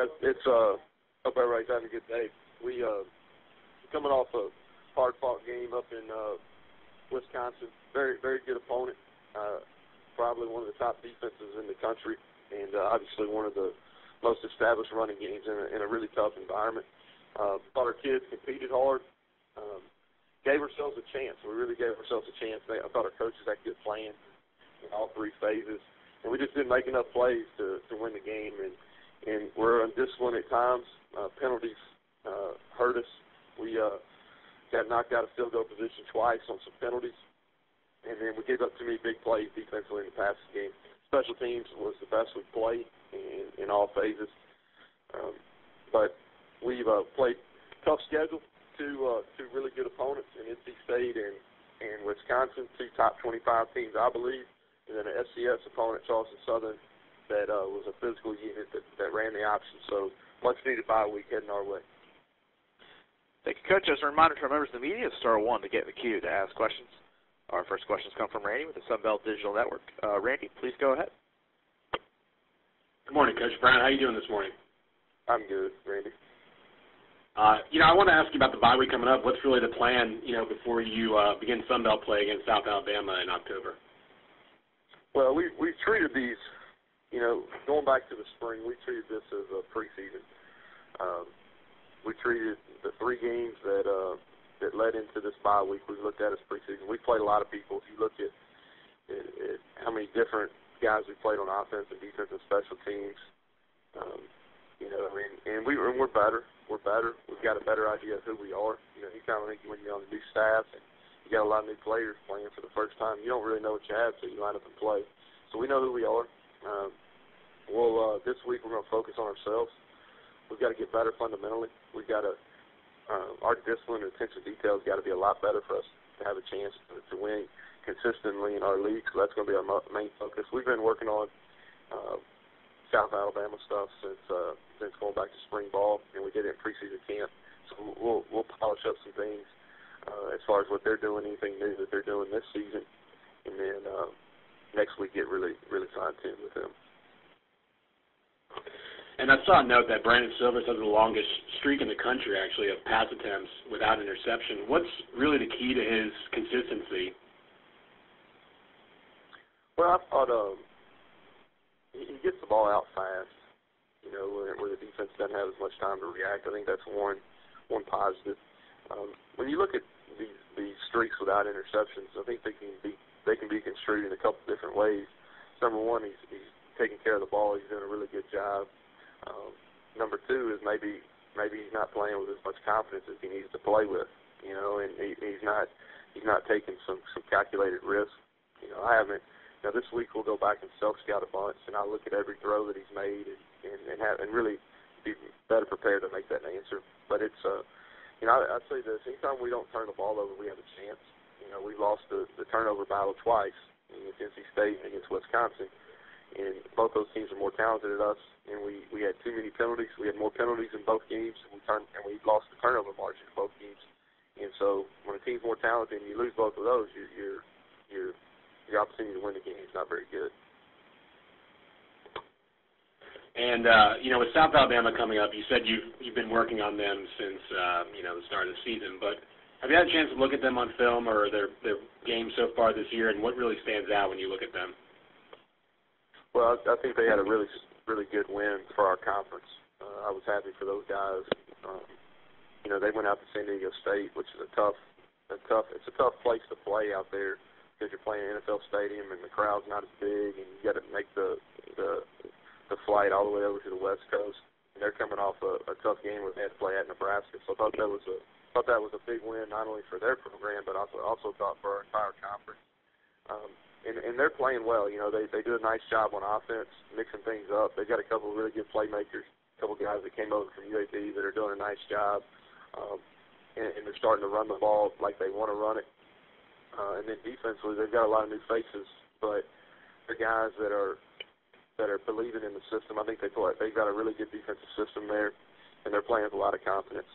Yeah, it's hope everybody's having a good day. We coming off a hard-fought game up in Wisconsin. Very, very good opponent. Probably one of the top defenses in the country, and obviously one of the most established running games in a really tough environment. Thought our kids competed hard. Gave ourselves a chance. We really gave ourselves a chance. I thought our coaches had good plans in all three phases, and we just didn't make enough plays to win the game. And we're undisciplined at times. Penalties hurt us. We got knocked out of field goal position twice on some penalties, and then we gave up too many big plays defensively in the passing game. Special teams was the best we played in all phases. But we've played tough schedule. Two really good opponents in NC State and Wisconsin, two top 25 teams, I believe, and then an FCS opponent, Charleston Southern, that was a physical unit that ran the option. So much needed bye week heading our way. Thank you, Coach. As a reminder to our members of the media, star one to get in the queue to ask questions. Our first questions come from Randy with the Sunbelt Digital Network. Randy, please go ahead. Good morning, Coach Brown. How are you doing this morning? I'm good, Randy. I want to ask you about the bye week coming up. What's really the plan, before you begin Sunbelt play against South Alabama in October? Well, we've treated these, going back to the spring, we treated this as a preseason. We treated the three games that led into this bye week, we looked at as preseason. We played a lot of people. If you look at how many different guys we played on offense and defense and special teams, and we're better. We're better. We've got a better idea of who we are. Anytime I think when you're on a new staff and you got a lot of new players playing for the first time, you don't really know what you have until you line up and play. So we know who we are. This week we're going to focus on ourselves. We've got to get better fundamentally. We've got to our discipline and attention to detail has got to be a lot better for us to have a chance to win consistently in our league. So that's going to be our main focus. We've been working on South Alabama stuff since going back to spring ball, and we did it in preseason camp. So we'll polish up some things as far as what they're doing, anything new that they're doing this season, and then next week get really fine-tuned with them. And I saw a note that Brandon Silvers has the longest streak in the country, actually, of pass attempts without interception. What's really the key to his consistency? Well, I thought he gets the ball out fast, where the defense doesn't have as much time to react. I think that's one positive. When you look at these streaks without interceptions, I think they can be construed in a couple different ways. Number one, he's taking care of the ball. He's doing a really good job. Number two is maybe he's not playing with as much confidence as he needs to play with, and he's not taking some calculated risks. I haven't. Now this week we'll go back and self-scout a bunch, and I'll look at every throw that he's made and really be better prepared to make that answer. But it's I'd say this: anytime we don't turn the ball over, we have a chance. We lost the turnover battle twice against NC State and against Wisconsin. And both those teams are more talented than us, and we had too many penalties. We had more penalties in both games, and we lost the turnover margin in both games. And so when a team's more talented and you lose both of those, your opportunity to win the game is not very good. And with South Alabama coming up, you said you've been working on them since the start of the season. But have you had a chance to look at them on film or their games so far this year, and what really stands out when you look at them? Well, I think they had a really good win for our conference. I was happy for those guys. They went out to San Diego State, which is it's a tough place to play out there because you're playing an NFL stadium and the crowd's not as big, and you got to make the flight all the way over to the West Coast. And they're coming off a tough game where they had to play at Nebraska. So I thought that was a big win not only for their program but also thought for our entire conference. And they're playing well. They do a nice job on offense, mixing things up. They've got a couple of really good playmakers, a couple of guys that came over from UAB that are doing a nice job. And they're starting to run the ball like they want to run it. And then defensively, they've got a lot of new faces, but they're guys that are believing in the system. I think they've got a really good defensive system there, and they're playing with a lot of confidence.